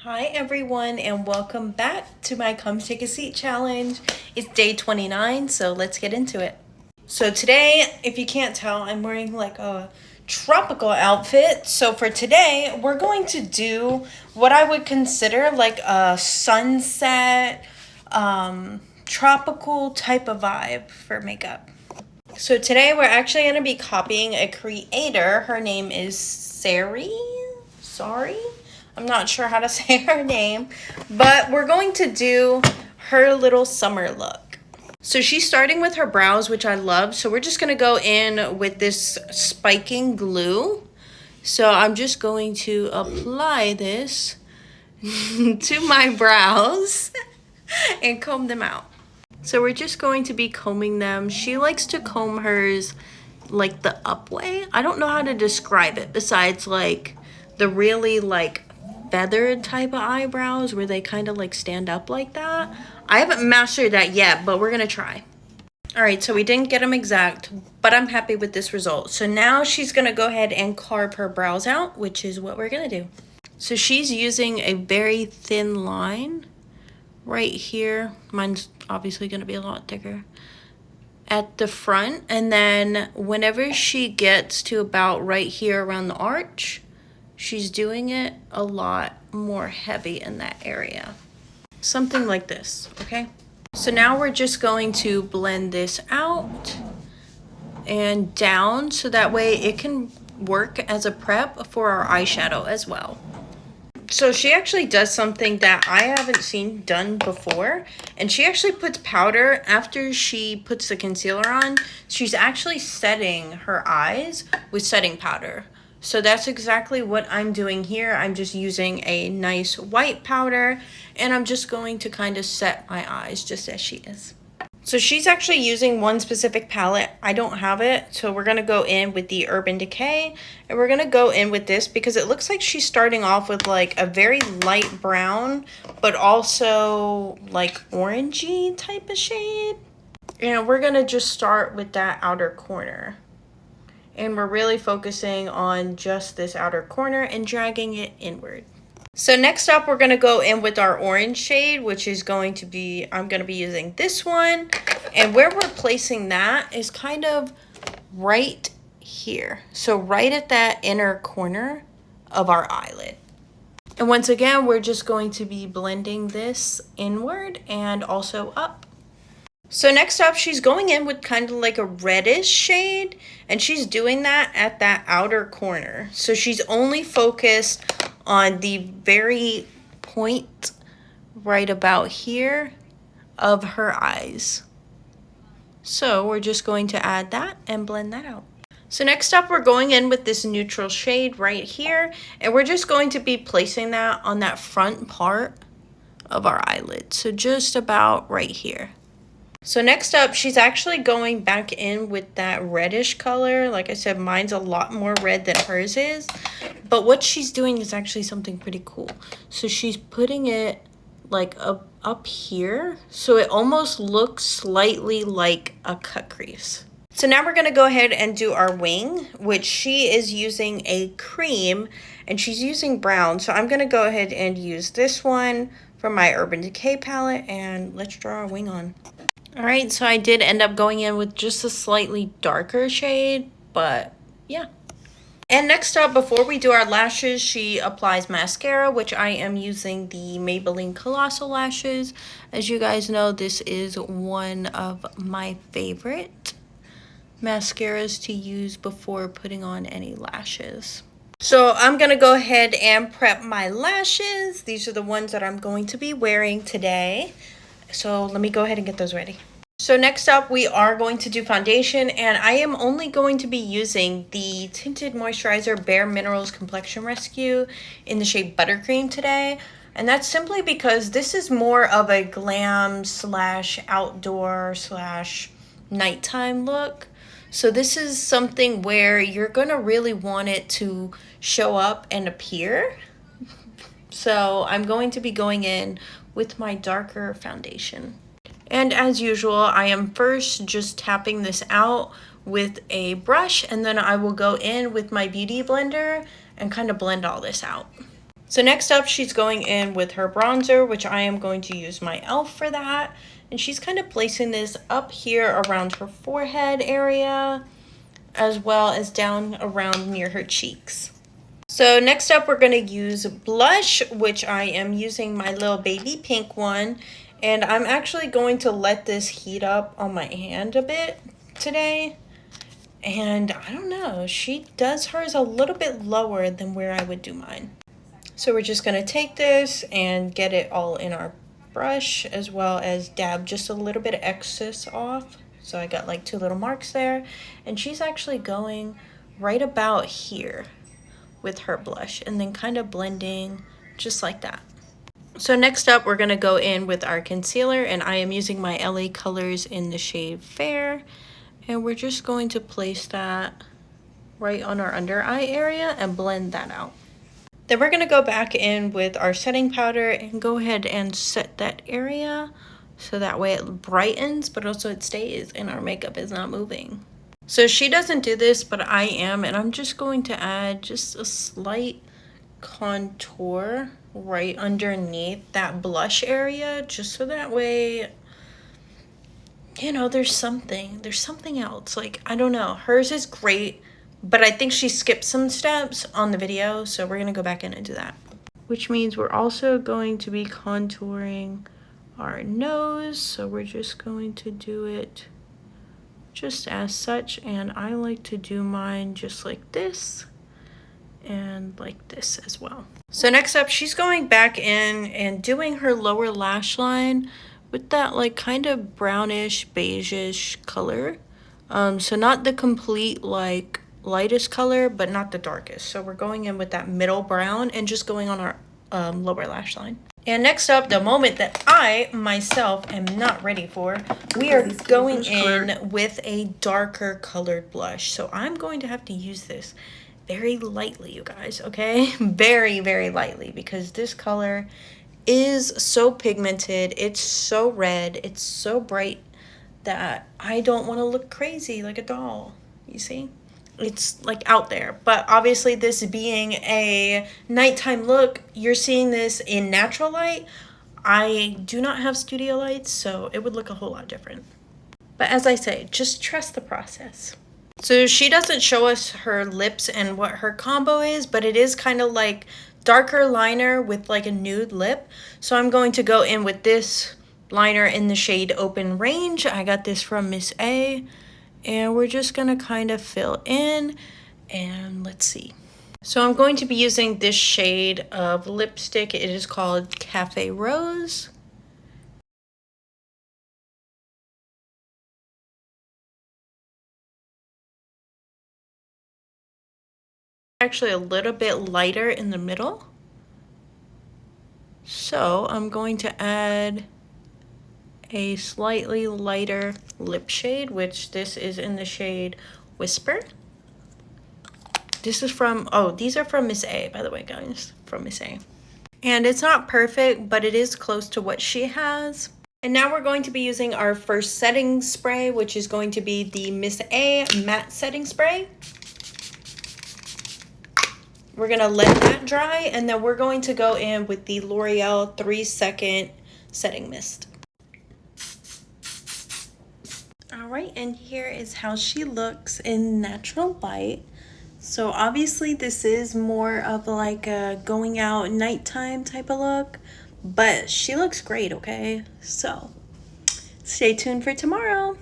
Hi everyone and welcome back to my Come Take a Seat challenge. It's day 29, so let's get into it. So today, if you can't tell, I'm wearing like a tropical outfit. So for today, we're going to do what I would consider like a sunset, tropical type of vibe for makeup. So today we're actually going to be copying a creator. Her name is Sari. Sorry. I'm not sure how to say her name, but we're going to do her little summer look. So she's starting with her brows, which I love. So we're just going to go in with this spiking glue. So I'm just going to apply this to my brows and comb them out. So we're just going to be combing them. She likes to comb hers like the up way. I don't know how to describe it besides like the really like feathered type of eyebrows where they kind of like stand up like that. I haven't mastered that yet, but we're gonna try. All right, so we didn't get them exact, but I'm happy with this result. So now she's gonna go ahead and carve her brows out, which is what we're gonna do. So she's using a very thin line right here. Mine's obviously gonna be a lot thicker at the front, and then whenever she gets to about right here around the arch, she's doing it a lot more heavy in that area. Something like this, okay? So now we're just going to blend this out and down so that way it can work as a prep for our eyeshadow as well. So she actually does something that I haven't seen done before, and she actually puts powder after she puts the concealer on. She's actually setting her eyes with setting powder. So that's exactly what I'm doing here. I'm just using a nice white powder, and I'm just going to kind of set my eyes just as she is. So she's actually using one specific palette. I don't have it, so we're going to go in with the Urban Decay, and we're going to go in with this because it looks like she's starting off with like a very light brown, but also like orangey type of shade. And we're going to just start with that outer corner. And we're really focusing on just this outer corner and dragging it inward. So next up, we're gonna go in with our orange shade, which is going to be, I'm gonna be using this one. And where we're placing that is kind of right here. So right at that inner corner of our eyelid. And once again, we're just going to be blending this inward and also up. So next up, she's going in with kind of like a reddish shade, and she's doing that at that outer corner. So she's only focused on the very point right about here of her eyes. So we're just going to add that and blend that out. So next up, we're going in with this neutral shade right here, and we're just going to be placing that on that front part of our eyelid. So just about right here. So next up, she's actually going back in with that reddish color. Like I said, mine's a lot more red than hers is. But what she's doing is actually something pretty cool. So she's putting it like up here. So it almost looks slightly like a cut crease. So now we're going to go ahead and do our wing, which she is using a cream and she's using brown. So I'm going to go ahead and use this one from my Urban Decay palette, and let's draw our wing on. All right, so I did end up going in with just a slightly darker shade, but yeah. And next up, before we do our lashes, she applies mascara, which I am using the Maybelline Colossal Lashes. As you guys know, this is one of my favorite mascaras to use before putting on any lashes. So I'm going to go ahead and prep my lashes. These are the ones that I'm going to be wearing today. So let me go ahead and get those ready. So next up, we are going to do foundation, and I am only going to be using the Tinted Moisturizer Bare Minerals Complexion Rescue in the shade Buttercream today. And that's simply because this is more of a glam slash outdoor slash nighttime look. So this is something where you're going to really want it to show up and appear. So I'm going to be going in with my darker foundation. And as usual, I am first just tapping this out with a brush, and then I will go in with my beauty blender and kind of blend all this out. So next up, she's going in with her bronzer, which I am going to use my e.l.f. for that. And she's kind of placing this up here around her forehead area, as well as down around near her cheeks. So next up, we're going to use blush, which I am using my little baby pink one. And I'm actually going to let this heat up on my hand a bit today. And I don't know, she does hers a little bit lower than where I would do mine. So we're just going to take this and get it all in our brush, as well as dab just a little bit of excess off. So I got like 2 little marks there. And she's actually going right about here with her blush and then kind of blending just like that. So next up, we're going to go in with our concealer, and I am using my LA Colors in the shade Fair. And we're just going to place that right on our under eye area and blend that out. Then we're going to go back in with our setting powder and go ahead and set that area so that way it brightens, but also it stays and our makeup is not moving. So she doesn't do this, but I am, and I'm just going to add just a slight contour right underneath that blush area, just so that way, you know, there's something else. Like, I don't know, hers is great, but I think she skipped some steps on the video, so we're gonna go back in and do that. Which means we're also going to be contouring our nose, so we're just going to do it just as such, and I like to do mine just like this and like this as well. So next up, she's going back in and doing her lower lash line with that like kind of brownish beigeish color. So not the complete like lightest color, but not the darkest. So we're going in with that middle brown and just going on our lower lash line. And next up, the moment that I myself am not ready for, we are going in with a darker colored blush. So I'm going to have to use this very lightly, you guys, okay? Very, very lightly, because this color is so pigmented. It's so red. It's so bright that I don't want to look crazy like a doll, you see? It's like out there, but obviously this being a nighttime look, you're seeing this in natural light. I do not have studio lights, so it would look a whole lot different. But as I say, just trust the process. So she doesn't show us her lips and what her combo is, but it is kind of like darker liner with like a nude lip. So I'm going to go in with this liner in the shade Open Range. I got this from Miss A. And we're just going to kind of fill in, and let's see. So I'm going to be using this shade of lipstick. It is called Cafe Rose. Actually a little bit lighter in the middle. So I'm going to add a slightly lighter lip shade, which this is in the shade Whisper. This is from, oh, these are from Miss A, by the way, guys, from Miss A. And it's not perfect, but it is close to what she has. And now we're going to be using our first setting spray, which is going to be the Miss A matte setting spray. We're gonna let that dry, and then we're going to go in with the L'Oreal 3-second setting mist. All right, and here is how she looks in natural light. So obviously this is more of like a going out nighttime type of look, but she looks great, okay? So stay tuned for tomorrow.